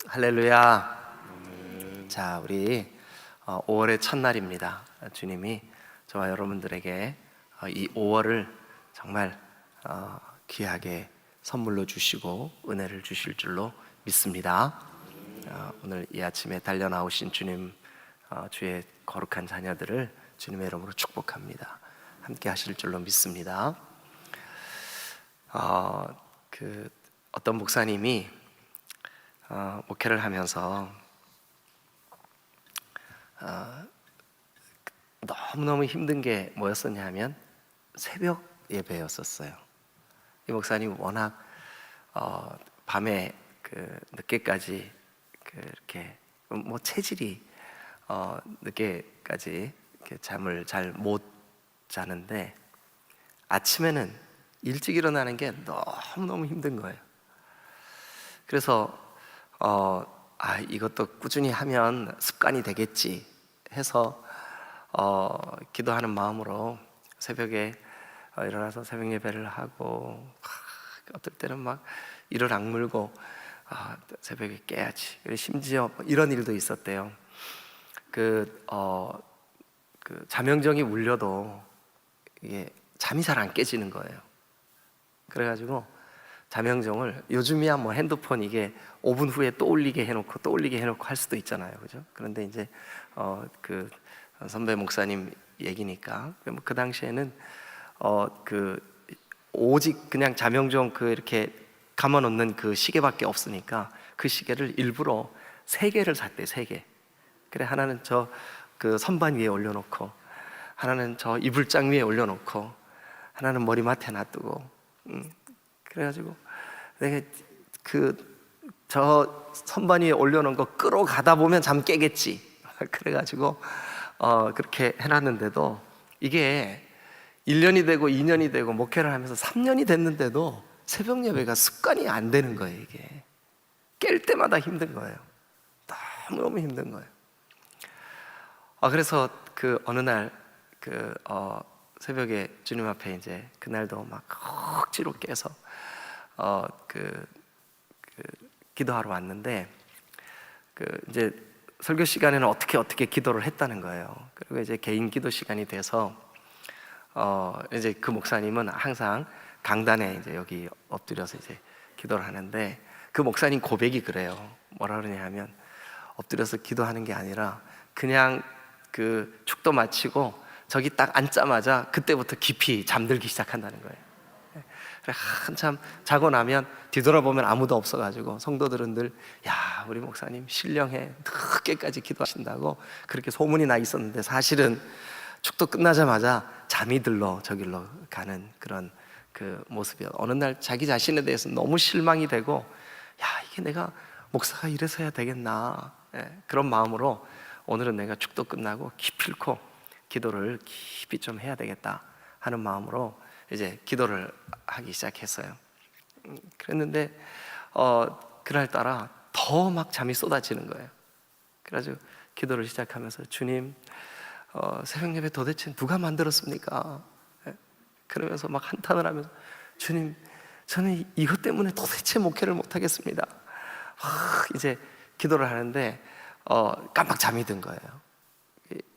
할렐루야. 자, 우리 5월의 첫날입니다. 주님이 저와 여러분들에게 이 5월을 정말 귀하게 선물로 주시고 은혜를 주실 줄로 믿습니다. 오늘 이 아침에 달려 나오신 주님, 주의 거룩한 자녀들을 주님의 이름으로 축복합니다. 함께 하실 줄로 믿습니다. 어떤 목사님이 목회를 하면서 너무너무 힘든 게 뭐였었냐 하면 새벽 예배였었어요. 이 목사님 워낙 밤에 늦게까지 이렇게 체질이 늦게까지 이렇게 잠을 잘 못 자는데 아침에는 일찍 일어나는 게 너무너무 힘든 거예요. 그래서 이것도 꾸준히 하면 습관이 되겠지 해서 기도하는 마음으로 새벽에 일어나서 새벽 예배를 하고 어떨 때는 막 이를 악물고 새벽에 깨야지. 그리고 심지어 이런 일도 있었대요. 자명정이 울려도 이게 잠이 잘 안 깨지는 거예요. 그래가지고 자명정을 요즘이야 핸드폰 이게 5분 후에 또 울리게 해놓고 할 수도 있잖아요, 그죠? 그런데 이제 선배 목사님 얘기니까 그 당시에는 오직 그냥 자명정 이렇게 감아놓는 그 시계밖에 없으니까 그 시계를 일부러 3개를 샀대, 3개. 그래, 하나는 저 선반 위에 올려놓고, 하나는 저 이불장 위에 올려놓고, 하나는 머리맡에 놔두고. 그래가지고 내가 저 선반 위에 올려놓은 거 끌어가다 보면 잠 깨겠지. 그래가지고 그렇게 해놨는데도 이게 1년이 되고 2년이 되고 목회를 하면서 3년이 됐는데도 새벽 예배가 습관이 안 되는 거예요. 이게 깰 때마다 힘든 거예요. 너무 힘든 거예요. 그래서 어느 날 새벽에 주님 앞에 이제 그날도 막 억지로 깨서 기도하러 왔는데 이제 설교 시간에는 어떻게 기도를 했다는 거예요. 그리고 이제 개인 기도 시간이 돼서 이제 그 목사님은 항상 강단에 이제 여기 엎드려서 이제 기도를 하는데 그 목사님 고백이 그래요. 뭐라 그러냐 하면 엎드려서 기도하는 게 아니라 그냥 축도 마치고 저기 딱 앉자마자 그때부터 깊이 잠들기 시작한다는 거예요. 한참 자고 나면 뒤돌아보면 아무도 없어가지고 성도들은 늘 야, 우리 목사님 신령해, 늦게까지 기도하신다고 그렇게 소문이 나 있었는데 사실은 축도 끝나자마자 잠이 들러 저길로 가는 그런 모습이요. 어느 날 자기 자신에 대해서 너무 실망이 되고 야, 이게 내가 목사가 이래서 해야 되겠나, 그런 마음으로 오늘은 내가 축도 끝나고 기필코 기도를 깊이 좀 해야 되겠다 하는 마음으로 이제 기도를 하기 시작했어요. 그랬는데 그날따라 더 막 잠이 쏟아지는 거예요. 그래가지고 기도를 시작하면서 주님, 새벽 예배 도대체 누가 만들었습니까? 그러면서 막 한탄을 하면서 주님, 저는 이것 때문에 도대체 목회를 못하겠습니다. 이제 기도를 하는데 깜빡 잠이 든 거예요.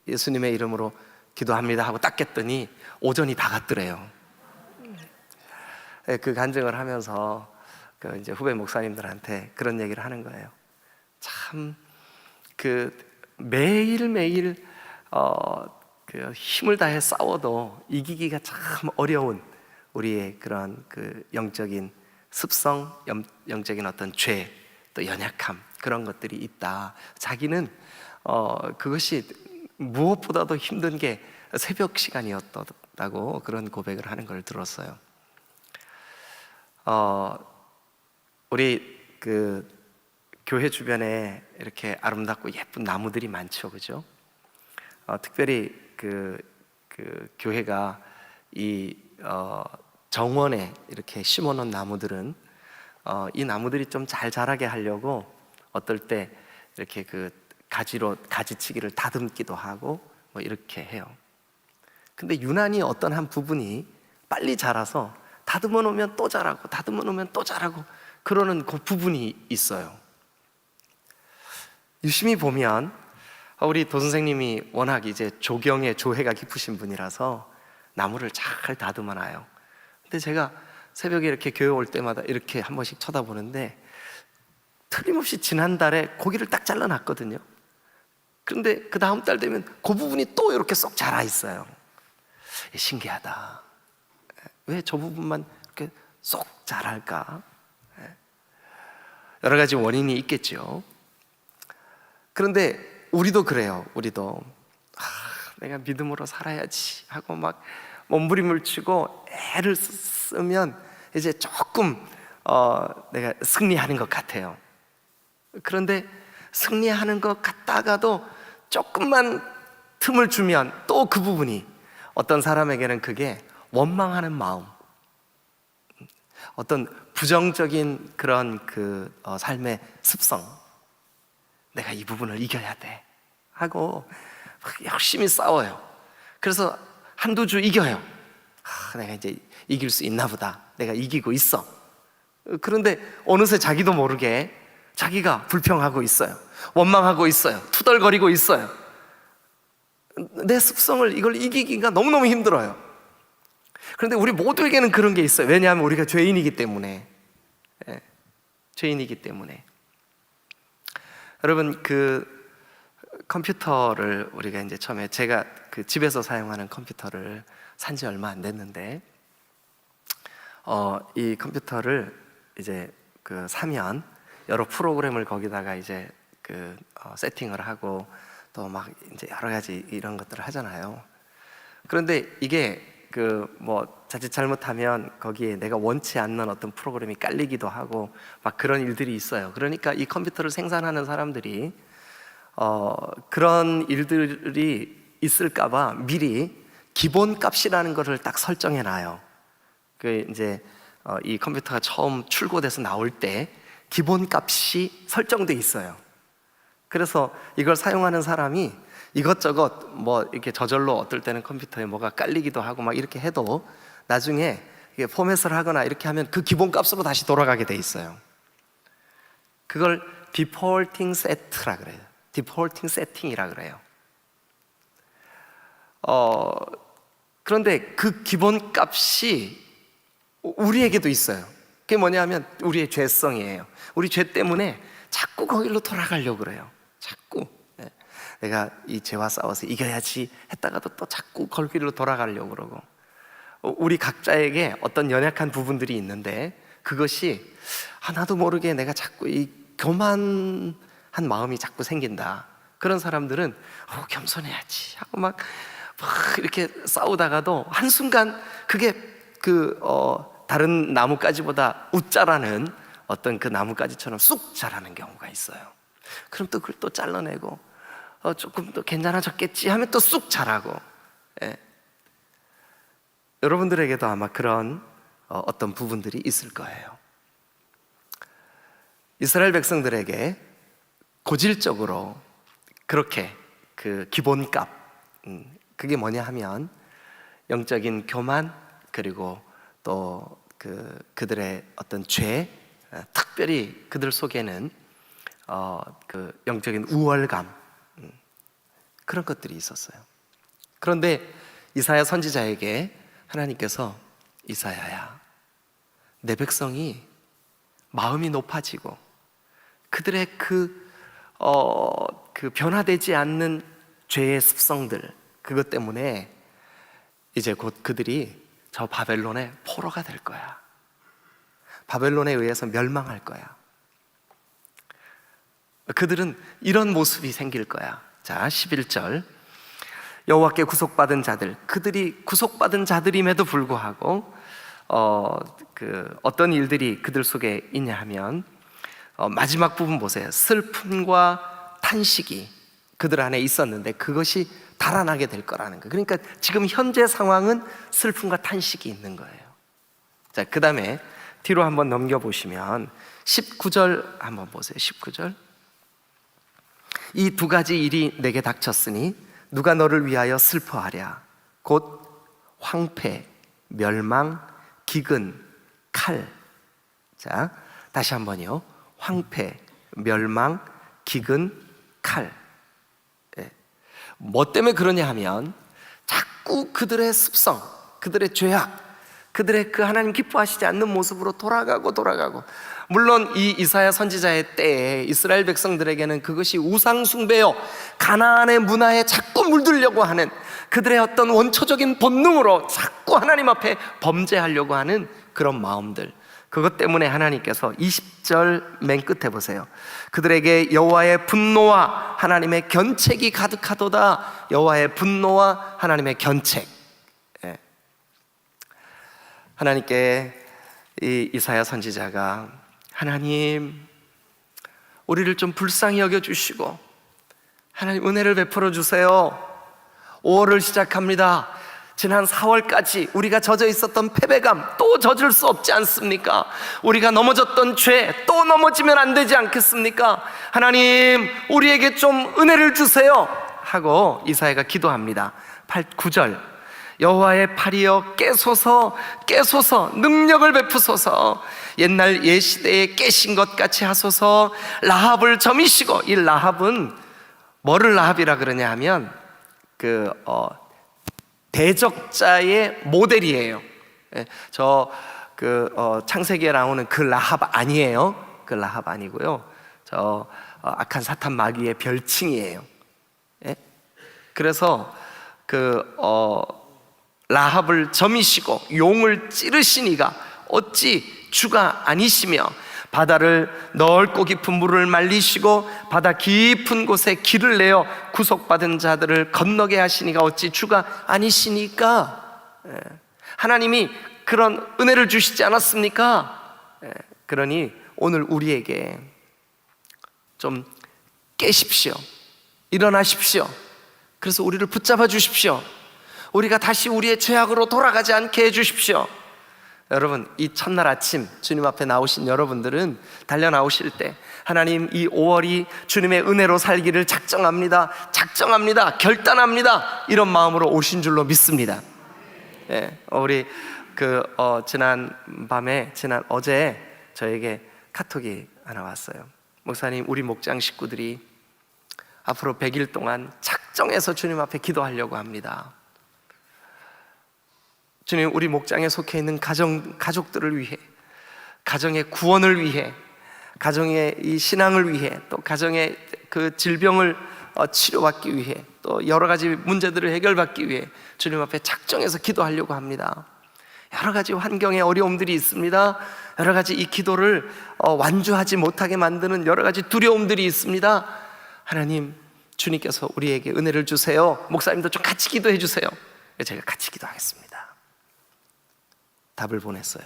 예수님의 이름으로 기도합니다 하고 딱 깼더니 오전이 다 갔더래요. 그 간증을 하면서 이제 후배 목사님들한테 그런 얘기를 하는 거예요. 참 매일매일 힘을 다해 싸워도 이기기가 참 어려운 우리의 그런 영적인 습성, 영적인 어떤 죄, 또 연약함, 그런 것들이 있다. 자기는 그것이 무엇보다도 힘든 게 새벽 시간이었다고 그런 고백을 하는 걸 들었어요. 우리 교회 주변에 이렇게 아름답고 예쁜 나무들이 많죠, 그죠? 특별히 교회가 이 정원에 이렇게 심어놓은 나무들은 이 나무들이 좀 잘 자라게 하려고 어떨 때 이렇게 가지치기를 다듬기도 하고 이렇게 해요. 근데 유난히 어떤 한 부분이 빨리 자라서 다듬어 놓으면 또 자라고 다듬어 놓으면 또 자라고 그러는 그 부분이 있어요. 유심히 보면 우리 도선생님이 워낙 이제 조경에 조회가 깊으신 분이라서 나무를 잘 다듬어 놔요. 근데 제가 새벽에 이렇게 교회 올 때마다 이렇게 한 번씩 쳐다보는데 틀림없이 지난달에 고기를 딱 잘라놨거든요. 그런데 그 다음 달 되면 그 부분이 또 이렇게 쏙 자라 있어요. 신기하다. 왜 저 부분만 이렇게 쏙 자랄까? 여러 가지 원인이 있겠죠. 그런데 우리도 그래요. 우리도 내가 믿음으로 살아야지 하고 막 몸부림을 치고 애를 쓰면 이제 조금 내가 승리하는 것 같아요. 그런데 승리하는 것 같다가도 조금만 틈을 주면 또 그 부분이 어떤 사람에게는 그게 원망하는 마음, 어떤 부정적인 그런 삶의 습성, 내가 이 부분을 이겨야 돼 하고 열심히 싸워요. 그래서 한두 주 이겨요. 내가 이제 이길 수 있나 보다, 내가 이기고 있어. 그런데 어느새 자기도 모르게 자기가 불평하고 있어요. 원망하고 있어요. 투덜거리고 있어요. 내 습성을 이걸 이기기가 너무너무 힘들어요. 그런데 우리 모두에게는 그런 게 있어요. 왜냐하면 우리가 죄인이기 때문에. 죄인이기 때문에. 여러분, 컴퓨터를 우리가 이제 처음에 제가 집에서 사용하는 컴퓨터를 산지 얼마 안 됐는데 이 컴퓨터를 이제 사면 여러 프로그램을 거기다가 이제 세팅을 하고 또 막 이제 여러 가지 이런 것들을 하잖아요. 그런데 이게 자칫 잘못하면 거기에 내가 원치 않는 어떤 프로그램이 깔리기도 하고 막 그런 일들이 있어요. 그러니까 이 컴퓨터를 생산하는 사람들이 그런 일들이 있을까봐 미리 기본값이라는 것을 딱 설정해 놔요. 이제 이 컴퓨터가 처음 출고돼서 나올 때 기본값이 설정돼 있어요. 그래서 이걸 사용하는 사람이 이것저것 이렇게 저절로 어떨 때는 컴퓨터에 뭐가 깔리기도 하고 막 이렇게 해도 나중에 이게 포맷을 하거나 이렇게 하면 그 기본값으로 다시 돌아가게 돼 있어요. 그걸 디폴팅 세트라 그래요. 디폴팅 세팅이라 그래요. 그런데 그 기본값이 우리에게도 있어요. 그게 뭐냐면 우리의 죄성이에요. 우리 죄 때문에 자꾸 거기로 돌아가려고 그래요. 자꾸 내가 이 죄와 싸워서 이겨야지 했다가도 또 자꾸 거기로 돌아가려고 그러고, 우리 각자에게 어떤 연약한 부분들이 있는데 그것이 나도 모르게 내가 자꾸 이 교만한 마음이 자꾸 생긴다. 그런 사람들은 겸손해야지 하고 막 이렇게 싸우다가도 한순간 그게 다른 나뭇가지보다 웃자라는 어떤 그 나뭇가지처럼 쑥 자라는 경우가 있어요. 그럼 또 그걸 또 잘라내고 조금 더 괜찮아졌겠지 하면 또 쑥 자라고. 여러분들에게도 아마 그런 어떤 부분들이 있을 거예요. 이스라엘 백성들에게 고질적으로 그렇게 기본값, 그게 뭐냐 하면 영적인 교만, 그리고 또 그들의 어떤 죄, 특별히 그들 속에는 영적인 우월감, 그런 것들이 있었어요. 그런데 이사야 선지자에게 하나님께서 이사야야, 내 백성이 마음이 높아지고 그들의 그 변화되지 않는 죄의 습성들, 그것 때문에 이제 곧 그들이 저 바벨론의 포로가 될 거야. 바벨론에 의해서 멸망할 거야. 그들은 이런 모습이 생길 거야. 자, 11절. 여호와께 구속받은 자들, 그들이 구속받은 자들임에도 불구하고 어떤 일들이 그들 속에 있냐 하면 마지막 부분 보세요. 슬픔과 탄식이 그들 안에 있었는데 그것이 달아나게 될 거라는 거예요. 그러니까 지금 현재 상황은 슬픔과 탄식이 있는 거예요. 자, 그 다음에 뒤로 한번 넘겨보시면 19절 한번 보세요. 19절. 이 두 가지 일이 내게 닥쳤으니 누가 너를 위하여 슬퍼하랴. 곧 황폐, 멸망, 기근, 칼. 자, 다시 한번요. 황폐, 멸망, 기근, 칼. 예. 뭐 때문에 그러냐 하면 자꾸 그들의 습성, 그들의 죄악, 그들의 그 하나님 기뻐하시지 않는 모습으로 돌아가고. 물론 이 이사야 선지자의 때에 이스라엘 백성들에게는 그것이 우상 숭배요, 가나안의 문화에 자꾸 물들려고 하는 그들의 어떤 원초적인 본능으로 자꾸 하나님 앞에 범죄하려고 하는 그런 마음들, 그것 때문에 하나님께서 20절 맨 끝에 보세요. 그들에게 여호와의 분노와 하나님의 견책이 가득하도다. 여호와의 분노와 하나님의 견책. 예. 하나님께 이 이사야 선지자가 하나님, 우리를 좀 불쌍히 여겨주시고 하나님 은혜를 베풀어 주세요. 5월을 시작합니다. 지난 4월까지 우리가 젖어 있었던 패배감 또 젖을 수 없지 않습니까? 우리가 넘어졌던 죄 또 넘어지면 안 되지 않겠습니까? 하나님, 우리에게 좀 은혜를 주세요 하고 이사야가 기도합니다. 9절 여호와의 팔이여 깨소서, 깨소서, 능력을 베푸소서. 옛날 옛시대에 깨신 것 같이 하소서. 라합을 점이시고, 이 라합은 뭐를 라합이라 그러냐 하면 대적자의 모델이에요. 창세기에 나오는 그 라합 아니에요. 그 라합 아니고요. 악한 사탄 마귀의 별칭이에요. 예? 그래서 라합을 점이시고 용을 찌르시니가 어찌 주가 아니시며, 바다를 넓고 깊은 물을 말리시고 바다 깊은 곳에 길을 내어 구속받은 자들을 건너게 하시니가 어찌 주가 아니시니까. 하나님이 그런 은혜를 주시지 않았습니까? 그러니 오늘 우리에게 좀 깨십시오. 일어나십시오. 그래서 우리를 붙잡아 주십시오. 우리가 다시 우리의 죄악으로 돌아가지 않게 해주십시오. 여러분, 이 첫날 아침 주님 앞에 나오신 여러분들은 달려 나오실 때 하나님, 이 5월이 주님의 은혜로 살기를 작정합니다, 결단합니다, 이런 마음으로 오신 줄로 믿습니다. 우리 지난 어제 저에게 카톡이 하나 왔어요. 목사님, 우리 목장 식구들이 앞으로 100일 동안 작정해서 주님 앞에 기도하려고 합니다. 주님, 우리 목장에 속해 있는 가족들을 위해, 가정의 구원을 위해, 가정의 이 신앙을 위해, 또 가정의 그 질병을 치료받기 위해, 또 여러 가지 문제들을 해결받기 위해 주님 앞에 작정해서 기도하려고 합니다. 여러 가지 환경에 어려움들이 있습니다. 여러 가지 이 기도를 완주하지 못하게 만드는 여러 가지 두려움들이 있습니다. 하나님, 주님께서 우리에게 은혜를 주세요. 목사님도 좀 같이 기도해 주세요. 제가 같이 기도하겠습니다. 답을 보냈어요.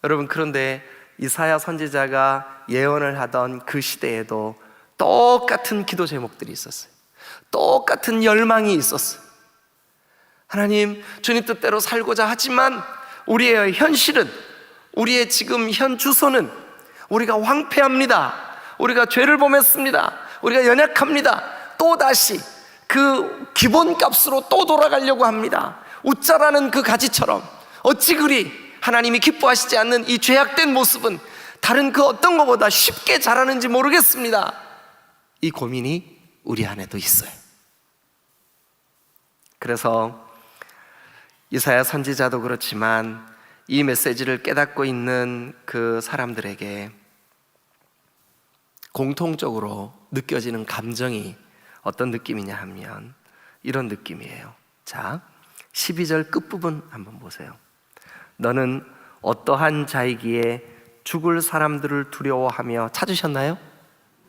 여러분, 그런데 이사야 선지자가 예언을 하던 그 시대에도 똑같은 기도 제목들이 있었어요. 똑같은 열망이 있었어요. 하나님, 주님 뜻대로 살고자 하지만 우리의 현실은, 우리의 지금 현 주소는 우리가 황폐합니다. 우리가 죄를 범했습니다. 우리가 연약합니다. 또다시 그 기본값으로 또 돌아가려고 합니다. 웃자라는 그 가지처럼 어찌 그리 하나님이 기뻐하시지 않는 이 죄악된 모습은 다른 그 어떤 것보다 쉽게 자라는지 모르겠습니다. 이 고민이 우리 안에도 있어요. 그래서 이사야 선지자도 그렇지만 이 메시지를 깨닫고 있는 그 사람들에게 공통적으로 느껴지는 감정이 어떤 느낌이냐 하면 이런 느낌이에요. 자, 12절 끝부분 한번 보세요. 너는 어떠한 자이기에 죽을 사람들을 두려워하며, 찾으셨나요?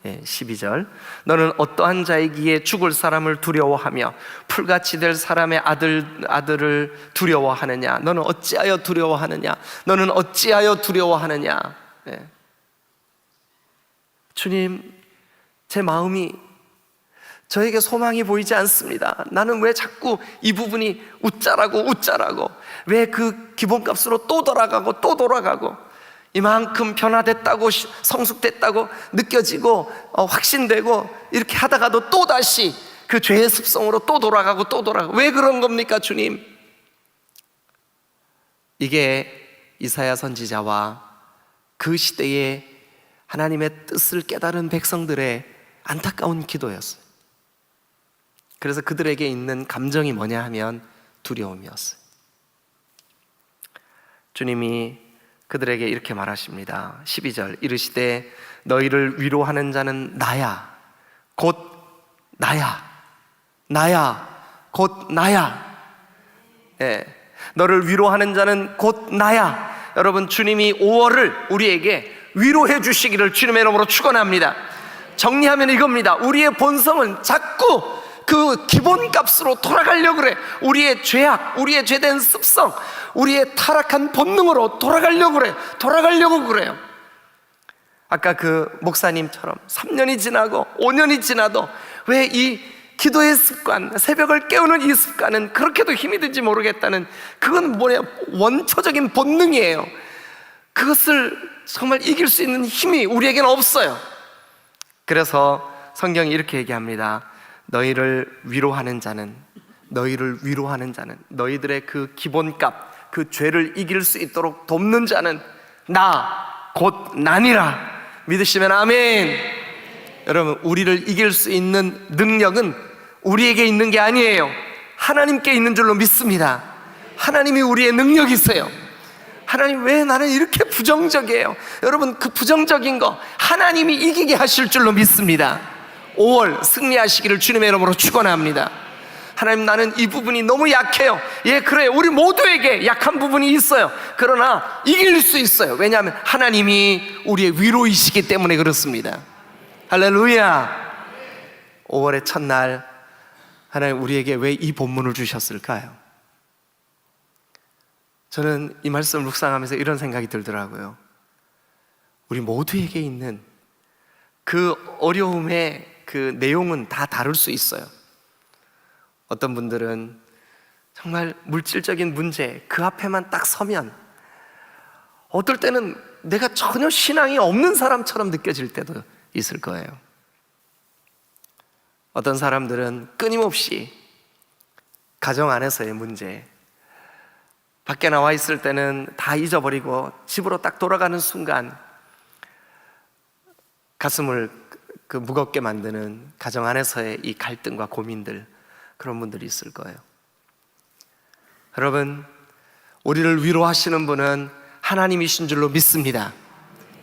12절. 너는 어떠한 자이기에 죽을 사람을 두려워하며 풀같이 될 사람의 아들을 두려워하느냐? 너는 어찌하여 두려워하느냐? 너는 어찌하여 두려워하느냐? 주님, 제 마음이, 저에게 소망이 보이지 않습니다. 나는 왜 자꾸 이 부분이 웃자라고 왜 그 기본값으로 또 돌아가고 이만큼 변화됐다고, 성숙됐다고 느껴지고 확신되고 이렇게 하다가도 또다시 그 죄의 습성으로 또 돌아가고 왜 그런 겁니까, 주님? 이게 이사야 선지자와 그 시대에 하나님의 뜻을 깨달은 백성들의 안타까운 기도였어요. 그래서 그들에게 있는 감정이 뭐냐 하면 두려움이었어요. 주님이 그들에게 이렇게 말하십니다. 12절 이르시되 너희를 위로하는 자는 나야 곧 나야 곧 나야. 예, 너를 위로하는 자는 곧 나야. 여러분, 주님이 5월을 우리에게 위로해 주시기를 주님의 이름으로 축원합니다. 정리하면 이겁니다. 우리의 본성은 자꾸 그 기본값으로 돌아가려고 그래. 우리의 죄악, 우리의 죄된 습성, 우리의 타락한 본능으로 돌아가려고 그래요. 아까 그 목사님처럼 3년이 지나고 5년이 지나도 왜 이 기도의 습관, 새벽을 깨우는 이 습관은 그렇게도 힘이 들지 모르겠다는, 그건 원초적인 본능이에요. 그것을 정말 이길 수 있는 힘이 우리에게는 없어요. 그래서 성경이 이렇게 얘기합니다. 너희를 위로하는 자는, 너희들의 그 기본값, 그 죄를 이길 수 있도록 돕는 자는 나 곧 나니라. 믿으시면 아멘. 여러분, 우리를 이길 수 있는 능력은 우리에게 있는 게 아니에요. 하나님께 있는 줄로 믿습니다. 하나님이 우리의 능력이세요. 하나님, 왜 나는 이렇게 부정적이에요? 여러분, 그 부정적인 거 하나님이 이기게 하실 줄로 믿습니다. 5월 승리하시기를 주님의 이름으로 축원합니다. 하나님, 나는 이 부분이 너무 약해요. 예, 그래요. 우리 모두에게 약한 부분이 있어요. 그러나 이길 수 있어요. 왜냐하면 하나님이 우리의 위로이시기 때문에 그렇습니다. 할렐루야. 5월의 첫날 하나님 우리에게 왜 이 본문을 주셨을까요? 저는 이 말씀을 묵상하면서 이런 생각이 들더라고요. 우리 모두에게 있는 그 어려움의 그 내용은 다 다를 수 있어요. 어떤 분들은 정말 물질적인 문제 그 앞에만 딱 서면 어떨 때는 내가 전혀 신앙이 없는 사람처럼 느껴질 때도 있을 거예요. 어떤 사람들은 끊임없이 가정 안에서의 문제, 밖에 나와 있을 때는 다 잊어버리고 집으로 딱 돌아가는 순간 가슴을 무겁게 만드는 가정 안에서의 이 갈등과 고민들, 그런 분들이 있을 거예요. 여러분, 우리를 위로하시는 분은 하나님이신 줄로 믿습니다.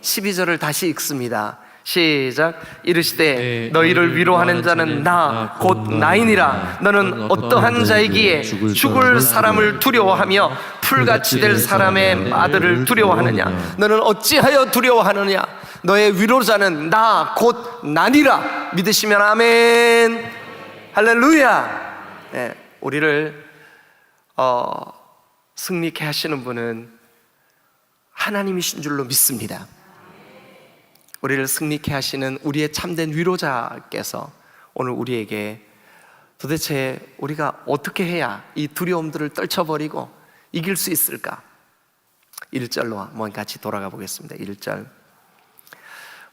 12절을 다시 읽습니다. 시작. 이르시되 너희를 위로하는 자는 나 곧 나이니라. 너는 어떠한 자이기에 죽을 사람을 두려워하며 풀같이 될 사람의 아들을 두려워하느냐? 너는 어찌하여 두려워하느냐? 너의 위로자는 나 곧 나니라. 믿으시면 아멘. 할렐루야. 네, 우리를 승리케 하시는 분은 하나님이신 줄로 믿습니다. 우리를 승리케 하시는 우리의 참된 위로자께서 오늘 우리에게 도대체 우리가 어떻게 해야 이 두려움들을 떨쳐버리고 이길 수 있을까? 1절로 한번 같이 돌아가 보겠습니다. 1절.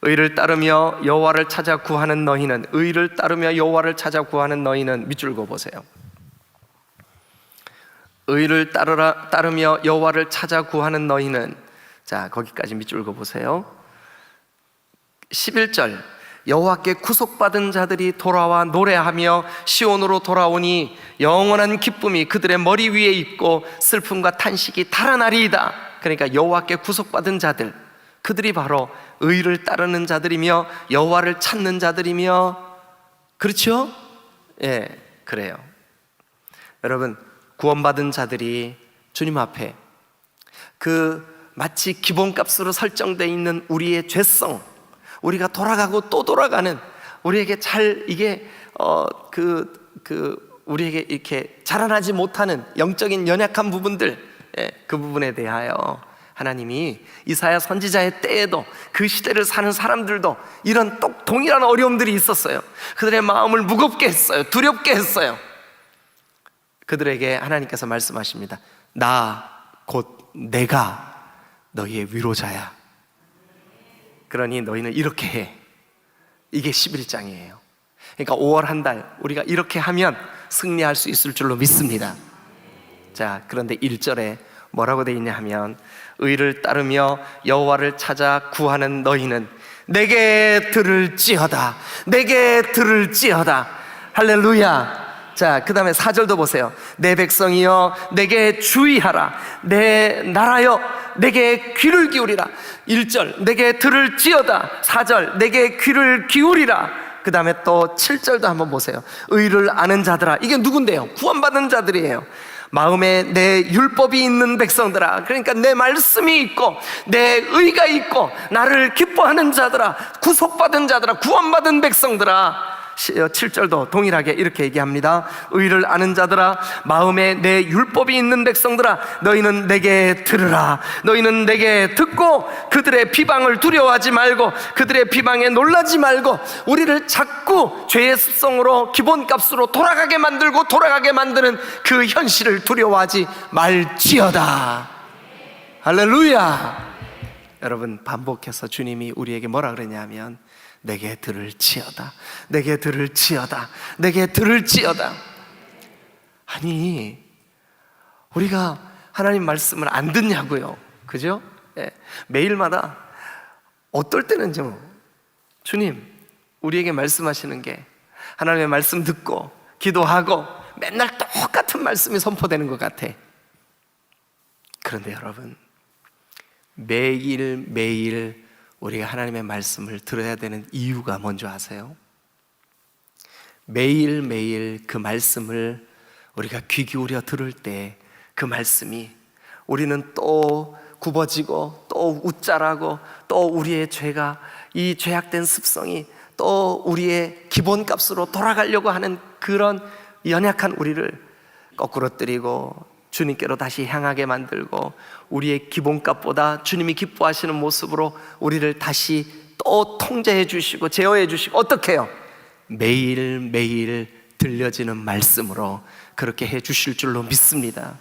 의를 따르며 여호와를 찾아 구하는 너희는, 의를 따르며 여호와를 찾아 구하는 너희는, 밑줄 그어보세요. 의를 따르며 여호와를 찾아 구하는 너희는, 자, 거기까지 밑줄 그어보세요. 11절. 여호와께 구속받은 자들이 돌아와 노래하며 시온으로 돌아오니 영원한 기쁨이 그들의 머리 위에 있고 슬픔과 탄식이 달아나리이다. 그러니까 여호와께 구속받은 자들, 그들이 바로 의를 따르는 자들이며 여호와를 찾는 자들이며, 그렇죠? 예, 그래요. 여러분, 구원받은 자들이 주님 앞에 그 마치 기본값으로 설정되어 있는 우리의 죄성, 우리가 돌아가고 또 돌아가는, 우리에게 잘 이게 우리에게 이렇게 자라나지 못하는 영적인 연약한 부분들, 그 부분에 대하여 하나님이 이사야 선지자의 때에도 그 시대를 사는 사람들도 이런 동일한 어려움들이 있었어요. 그들의 마음을 무겁게 했어요. 두렵게 했어요. 그들에게 하나님께서 말씀하십니다. 나 곧 내가 너희의 위로자야. 그러니 너희는 이렇게 해. 이게 11장이에요. 그러니까 5월 한 달 우리가 이렇게 하면 승리할 수 있을 줄로 믿습니다. 자, 그런데 1절에 뭐라고 되어 있냐 하면, 의를 따르며 여호와를 찾아 구하는 너희는 내게 들을지어다. 내게 들을지어다. 할렐루야. 자, 그 다음에 4절도 보세요. 내 백성이여 내게 주의하라. 내 나라여 내게 귀를 기울이라. 1절 내게 들을지어다. 4절 내게 귀를 기울이라. 그 다음에 또 7절도 한번 보세요. 의를 아는 자들아. 이게 누군데요? 구원받은 자들이에요. 마음에 내 율법이 있는 백성들아. 그러니까 내 말씀이 있고 내 의가 있고 나를 기뻐하는 자들아, 구속받은 자들아, 구원받은 백성들아. 7절도 동일하게 이렇게 얘기합니다. 의를 아는 자들아, 마음에 내 율법이 있는 백성들아, 너희는 내게 들으라. 너희는 내게 듣고 그들의 비방을 두려워하지 말고 그들의 비방에 놀라지 말고 우리를 자꾸 죄의 습성으로 기본값으로 돌아가게 만드는 그 현실을 두려워하지 말지어다. 할렐루야. 여러분, 반복해서 주님이 우리에게 뭐라 그러냐면 내게 들을지어다. 내게 들을지어다. 내게 들을지어다. 아니, 우리가 하나님 말씀을 안 듣냐고요. 그죠? 예. 매일마다 어떨 때는요, 주님 우리에게 말씀하시는 게 하나님의 말씀 듣고 기도하고 맨날 똑같은 말씀이 선포되는 것 같아. 그런데 여러분, 매일매일 우리가 하나님의 말씀을 들어야 되는 이유가 뭔지 아세요? 매일매일 그 말씀을 우리가 귀 기울여 들을 때 그 말씀이 우리는 또 굽어지고 또 웃자라고 또 우리의 죄가, 이 죄악된 습성이 또 우리의 기본값으로 돌아가려고 하는 그런 연약한 우리를 거꾸러뜨리고 주님께로 다시 향하게 만들고 우리의 기본값보다 주님이 기뻐하시는 모습으로 우리를 다시 또 통제해 주시고 제어해 주시고, 어떻게 해요? 매일매일 들려지는 말씀으로 그렇게 해 주실 줄로 믿습니다.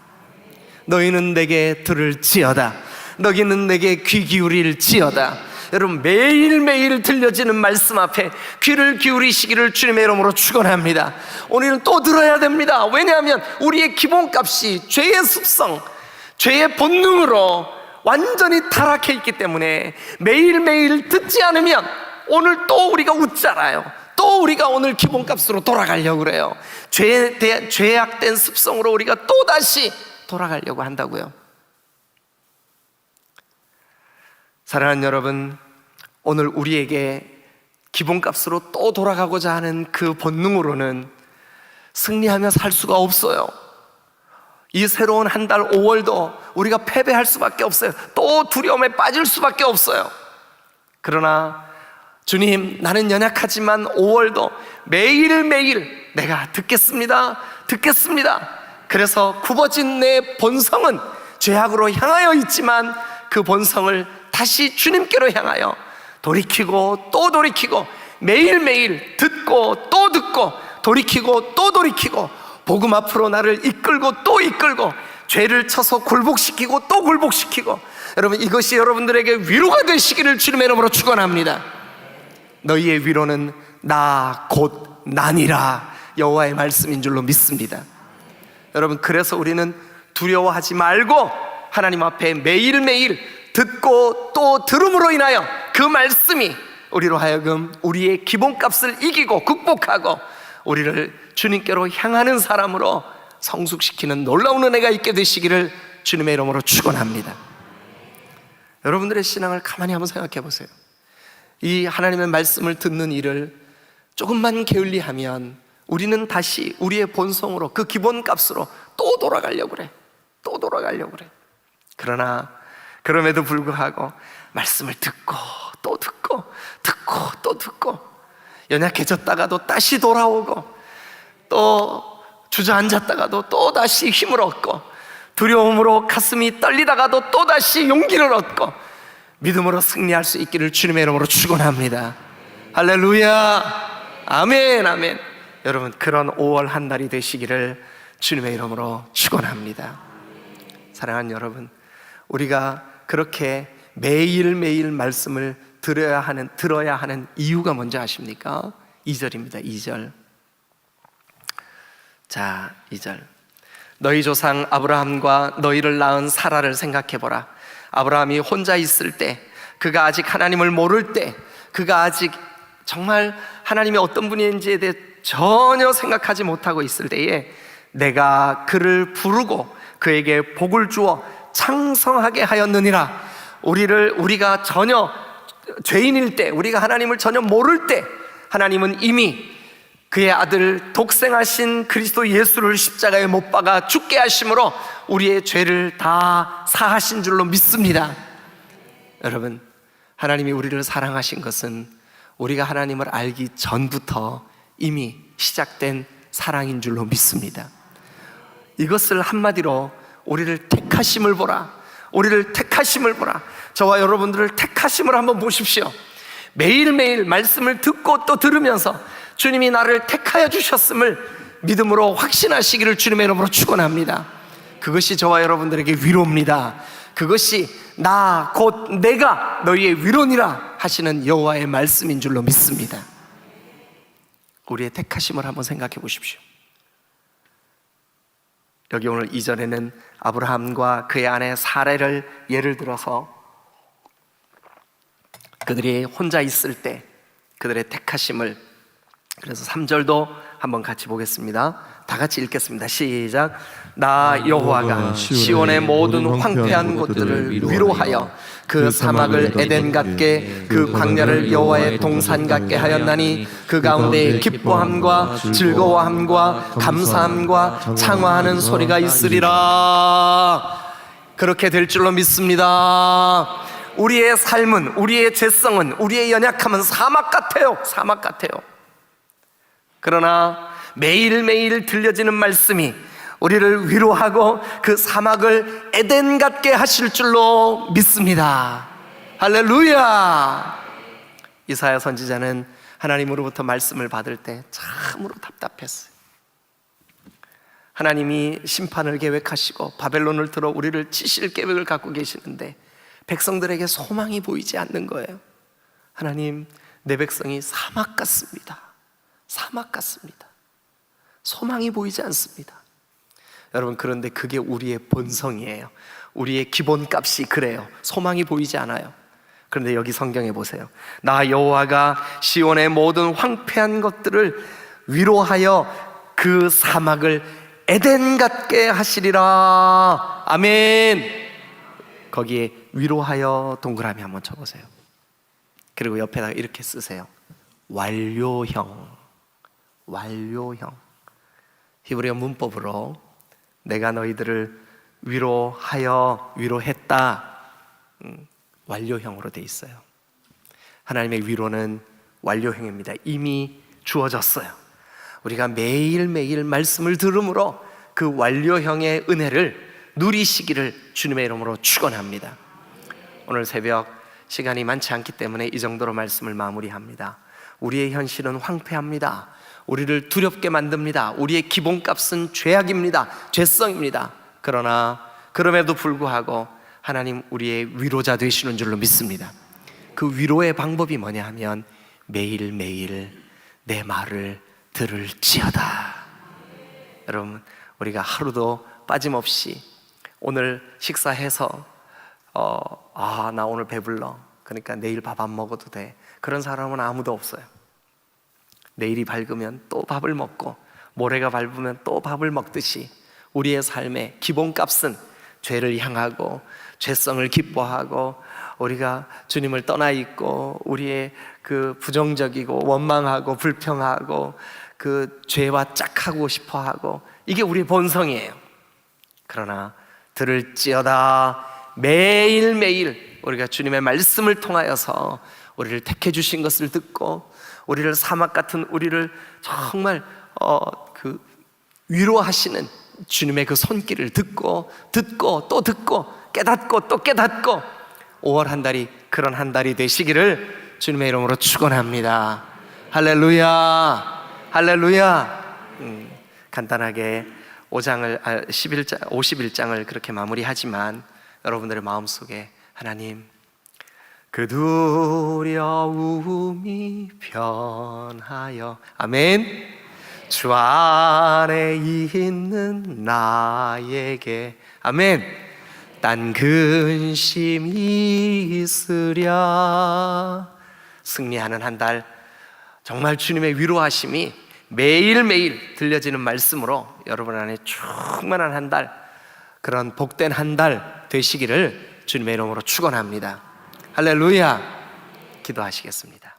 너희는 내게 들을지어다. 너희는 내게 귀 기울일지어다. 여러분, 매일매일 들려지는 말씀 앞에 귀를 기울이시기를 주님의 이름으로 축원합니다. 오늘은 또 들어야 됩니다. 왜냐하면 우리의 기본값이 죄의 습성, 죄의 본능으로 완전히 타락해 있기 때문에 매일매일 듣지 않으면 오늘 또 우리가 웃잖아요. 또 우리가 오늘 기본값으로 돌아가려고 그래요. 죄악된 습성으로 우리가 또다시 돌아가려고 한다고요. 사랑하는 여러분, 오늘 우리에게 기본값으로 또 돌아가고자 하는 그 본능으로는 승리하며 살 수가 없어요. 이 새로운 한 달 5월도 우리가 패배할 수밖에 없어요. 또 두려움에 빠질 수밖에 없어요. 그러나 주님, 나는 연약하지만 5월도 매일매일 내가 듣겠습니다. 그래서 굽어진 내 본성은 죄악으로 향하여 있지만 그 본성을 다시 주님께로 향하여 돌이키고 또 돌이키고 매일매일 듣고 또 듣고 돌이키고 또 돌이키고 복음 앞으로 나를 이끌고 또 이끌고 죄를 쳐서 굴복시키고 또 굴복시키고, 여러분, 이것이 여러분들에게 위로가 되시기를 주님의 이름으로 축원합니다. 너희의 위로는 나 곧 나니라, 여호와의 말씀인 줄로 믿습니다. 여러분, 그래서 우리는 두려워하지 말고 하나님 앞에 매일매일 듣고 또 들음으로 인하여 그 말씀이 우리로 하여금 우리의 기본값을 이기고 극복하고 우리를 주님께로 향하는 사람으로 성숙시키는 놀라운 은혜가 있게 되시기를 주님의 이름으로 축원합니다. 여러분들의 신앙을 가만히 한번 생각해 보세요. 이 하나님의 말씀을 듣는 일을 조금만 게을리하면 우리는 다시 우리의 본성으로 그 기본값으로 또 돌아가려고 그래. 그러나 그럼에도 불구하고 말씀을 듣고 또 듣고 연약해졌다가도 다시 돌아오고 또 주저앉았다가도 또 다시 힘을 얻고 두려움으로 가슴이 떨리다가도 또 다시 용기를 얻고 믿음으로 승리할 수 있기를 주님의 이름으로 축원합니다. 할렐루야. 아멘. 여러분, 그런 5월 한 달이 되시기를 주님의 이름으로 축원합니다. 사랑하는 여러분, 우리가 그렇게 매일매일 말씀을 들어야 하는 이유가 뭔지 아십니까? 2절입니다. 2절. 자, 2절. 너희 조상 아브라함과 너희를 낳은 사라를 생각해보라. 아브라함이 혼자 있을 때 그가 아직 하나님을 모를 때, 그가 아직 정말 하나님이 어떤 분인지에 대해 전혀 생각하지 못하고 있을 때에 내가 그를 부르고 그에게 복을 주어 창성하게 하였느니라. 우리가 전혀 죄인일 때, 우리가 하나님을 전혀 모를 때 하나님은 이미 그의 아들 독생하신 그리스도 예수를 십자가에 못 박아 죽게 하심으로 우리의 죄를 다 사하신 줄로 믿습니다. 여러분, 하나님이 우리를 사랑하신 것은 우리가 하나님을 알기 전부터 이미 시작된 사랑인 줄로 믿습니다. 이것을 한마디로 우리를 택하심을 보라, 우리를 택하심을 보라. 저와 여러분들을 택하심을 한번 보십시오. 매일매일 말씀을 듣고 또 들으면서 주님이 나를 택하여 주셨음을 믿음으로 확신하시기를 주님의 이름으로 축원합니다. 그것이 저와 여러분들에게 위로입니다. 그것이 나 곧 내가 너희의 위로니라 하시는 여호와의 말씀인 줄로 믿습니다. 우리의 택하심을 한번 생각해 보십시오. 여기 오늘 2절에는 아브라함과 그의 아내 사라를 예를 들어서 그들이 혼자 있을 때 그들의 택하심을, 그래서 3절도 한번 같이 보겠습니다. 다 같이 읽겠습니다. 시작. 나 여호와가 시온의 모든 황폐한 곳들을 위로하여 그 사막을 에덴 같게 그 광야를 여호와의 동산 같게 하였나니 그 가운데 기뻐함과 즐거워함과 감사함과 창화하는 소리가 있으리라. 그렇게 될 줄로 믿습니다. 우리의 삶은, 우리의 죄성은, 우리의 연약함은 사막 같아요. 사막 같아요. 그러나 매일매일 들려지는 말씀이 우리를 위로하고 그 사막을 에덴 같게 하실 줄로 믿습니다. 할렐루야. 이사야 선지자는 하나님으로부터 말씀을 받을 때 참으로 답답했어요. 하나님이 심판을 계획하시고 바벨론을 들어 우리를 치실 계획을 갖고 계시는데 백성들에게 소망이 보이지 않는 거예요. 하나님, 내 백성이 사막 같습니다. 사막 같습니다. 소망이 보이지 않습니다. 여러분, 그런데 그게 우리의 본성이에요. 우리의 기본값이 그래요. 소망이 보이지 않아요. 그런데 여기 성경에 보세요. 나 여호와가 시온의 모든 황폐한 것들을 위로하여 그 사막을 에덴 같게 하시리라. 아멘. 거기에 위로하여 동그라미 한번 쳐보세요. 그리고 옆에다가 이렇게 쓰세요. 완료형. 완료형. 히브리어 문법으로 내가 너희들을 위로했다. 완료형으로 돼 있어요. 하나님의 위로는 완료형입니다. 이미 주어졌어요. 우리가 매일매일 말씀을 들음으로 그 완료형의 은혜를 누리시기를 주님의 이름으로 축원합니다. 오늘 새벽 시간이 많지 않기 때문에 이 정도로 말씀을 마무리합니다. 우리의 현실은 황폐합니다. 우리를 두렵게 만듭니다. 우리의 기본값은 죄악입니다. 죄성입니다. 그러나 그럼에도 불구하고 하나님 우리의 위로자 되시는 줄로 믿습니다. 그 위로의 방법이 뭐냐 하면 매일매일 내 말을 들을지어다. 여러분, 우리가 하루도 빠짐없이 오늘 식사해서 나 오늘 배불러, 그러니까 내일 밥 안 먹어도 돼, 그런 사람은 아무도 없어요. 내일이 밝으면 또 밥을 먹고 모레가 밝으면 또 밥을 먹듯이 우리의 삶의 기본값은 죄를 향하고 죄성을 기뻐하고 우리가 주님을 떠나 있고 우리의 그 부정적이고 원망하고 불평하고 그 죄와 짝하고 싶어하고 이게 우리의 본성이에요. 그러나 들을지어다 매일매일 우리가 주님의 말씀을 통하여서 우리를 택해 주신 것을 듣고 우리를 사막 같은 우리를 정말 그 위로하시는 주님의 그 손길을 듣고 또 듣고 깨닫고 또 깨닫고 5월 한 달이 그런 한 달이 되시기를 주님의 이름으로 축원합니다. 할렐루야. 할렐루야. 간단하게 51장을 그렇게 마무리하지만 여러분들의 마음속에 하나님, 그 두려움이 변하여, 아멘, 주 안에 있는 나에게, 아멘, 딴 근심이 있으랴. 승리하는 한 달, 정말 주님의 위로하심이 매일매일 들려지는 말씀으로 여러분 안에 충만한 한 달, 그런 복된 한 달 되시기를 주님의 이름으로 축원합니다. 할렐루야. 기도하시겠습니다.